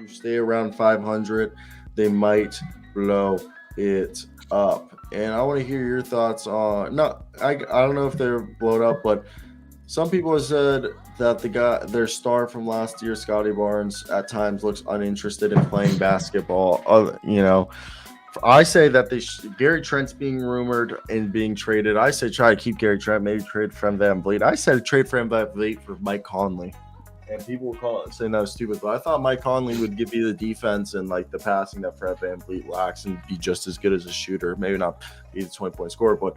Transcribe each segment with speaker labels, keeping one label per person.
Speaker 1: to stay around 500, they might blow it up. And I want to hear your thoughts on. No, I don't know if they're blown up, but some people have said that their star from last year, Scotty Barnes, at times looks uninterested in playing basketball. I say that Gary Trent's being rumored and being traded. I say try to keep Gary Trent, maybe trade for Van Vliet. I said trade for Van Vliet for Mike Conley. And people will call it saying that was stupid, but I thought Mike Conley would give you the defense and like the passing that Fred Van Vliet lacks and be just as good as a shooter. Maybe not be the 20-point scorer, but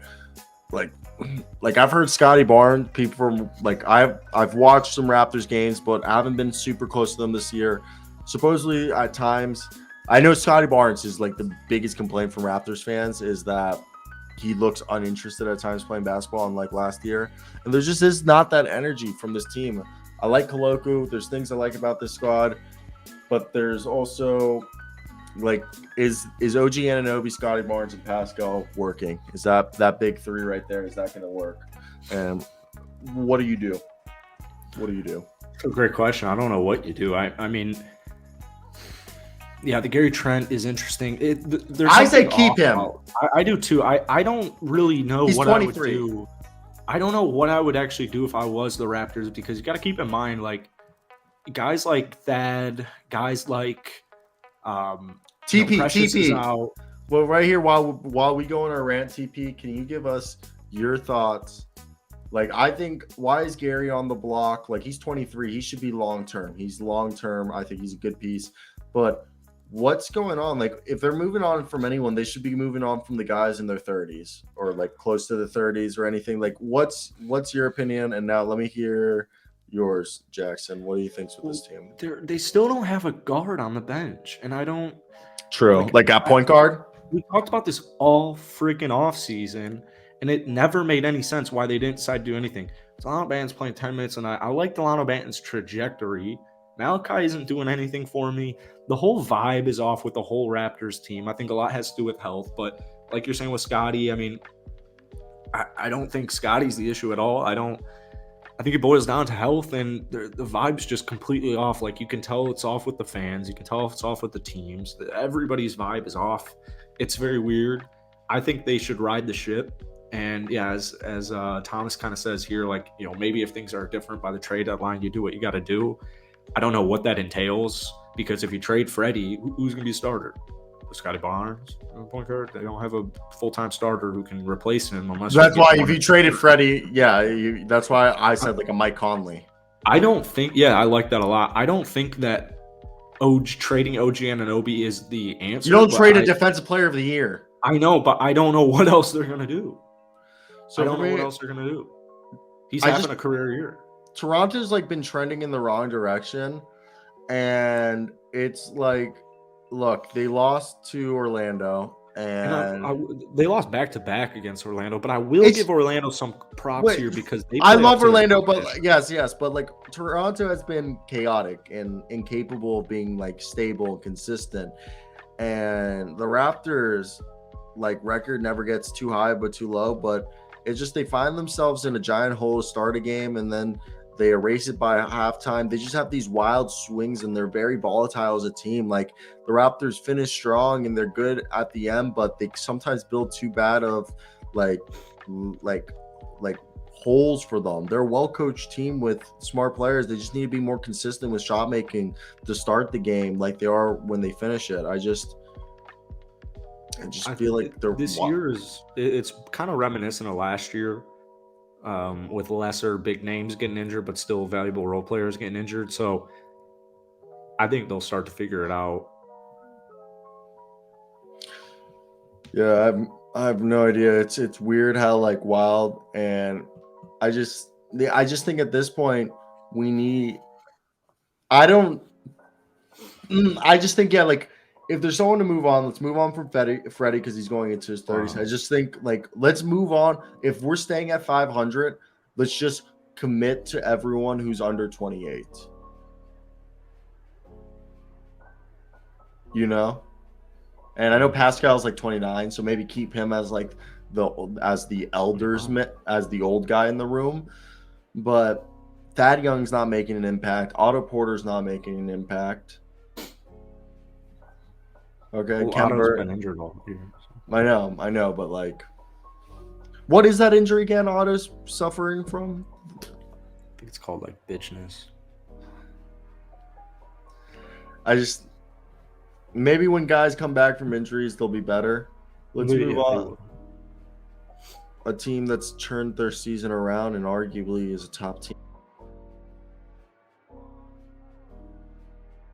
Speaker 1: like I've heard Scotty Barnes, people from like I've watched some Raptors games, but I haven't been super close to them this year. Supposedly at times, I know Scotty Barnes is like the biggest complaint from Raptors fans is that he looks uninterested at times playing basketball, unlike last year. And there just is not that energy from this team. I like Koloku. There's things I like about this squad, but there's also like is OG Anunoby, Scotty Barnes, and Pascal working? Is that big three right there? Is that going to work? And what do you do? What do you do?
Speaker 2: That's a great question. I don't know what you do. I mean, yeah, the Gary Trent is interesting.
Speaker 1: I say keep him.
Speaker 2: I do too. I don't really know
Speaker 1: He's
Speaker 2: what
Speaker 1: 23.
Speaker 2: I would do. I don't know what I would actually do if I was the Raptors, because you got to keep in mind, like, guys like Thad, guys like
Speaker 1: TP.
Speaker 2: Out.
Speaker 1: Well, right here, while we go on our rant, TP, can you give us your thoughts? Like, I think, why is Gary on the block? Like, he's 23. He should be long-term. He's long-term. I think he's a good piece. But what's going on? Like, if they're moving on from anyone, they should be moving on from the guys in their 30s or like close to the 30s or anything. Like, what's your opinion? And now let me hear yours, Jackson. What do you think's with this team?
Speaker 2: They still don't have a guard on the bench, and I don't.
Speaker 1: True. Like at point guard?
Speaker 2: We talked about this all freaking off season, and it never made any sense why they didn't decide to do anything. Delano Banton's playing 10 minutes, and I like Delano Banton's trajectory. Malachi isn't doing anything for me. The whole vibe is off with the whole Raptors team. I think a lot has to do with health, but like you're saying with Scotty, I mean, I don't think Scotty's the issue at all. I think it boils down to health, and the vibe's just completely off. Like, you can tell it's off with the fans. You can tell it's off with the teams. Everybody's vibe is off. It's very weird. I think they should ride the ship. And yeah, as Thomas kind of says here, like, you know, maybe if things are different by the trade deadline, you do what you got to do. I don't know what that entails, because if you trade Freddie, who's going to be a starter? Scotty Barnes, point guard. They don't have a full-time starter who can replace him.
Speaker 1: That's why if you traded Freddie, that's why I said like a Mike Conley.
Speaker 2: I don't think. Yeah, I like that a lot. I don't think that trading OG Anunoby is the answer.
Speaker 1: You don't trade a defensive player of the year.
Speaker 2: I know, but I don't know what else they're going to do. So I don't know what else they're going to do. He's having a career year.
Speaker 1: Toronto's like been trending in the wrong direction, and it's like, look, they lost to Orlando, and
Speaker 2: they lost back-to-back against Orlando. But I will give Orlando some props here, because
Speaker 1: I love Orlando, but yes, but like Toronto has been chaotic and incapable of being like stable and consistent, and the Raptors like record never gets too high but too low, but it's just they find themselves in a giant hole to start a game, and then they erase it by halftime. They just have these wild swings, and they're very volatile as a team. Like, the Raptors finish strong and they're good at the end, but they sometimes build too bad of like holes for them. They're a well-coached team with smart players. They just need to be more consistent with shot making to start the game like they are when they finish it. I just feel like
Speaker 2: this year it's kind of reminiscent of last year. With lesser big names getting injured, but still valuable role players getting injured. So I think they'll start to figure it out.
Speaker 1: Yeah, I have no idea. It's weird how like wild, and I just think at this point I just think like, if there's someone to move on, let's move on from Freddie because he's going into his 30s. I just think like, let's move on. If we're staying at 500, let's just commit to everyone who's under 28. You know? And I know Pascal's like 29, so maybe keep him as like the old guy in the room. But Thad Young's not making an impact. Otto Porter's not making an impact. Okay,
Speaker 2: Well, Otto's
Speaker 1: Kemba.
Speaker 2: been injured all year. So.
Speaker 1: I know, but like, what is that injury again? Otto's suffering from?
Speaker 2: I think it's called like bitchness.
Speaker 1: I just maybe when guys come back from injuries, they'll be better. Let's move on. A team that's turned their season around and arguably is a top team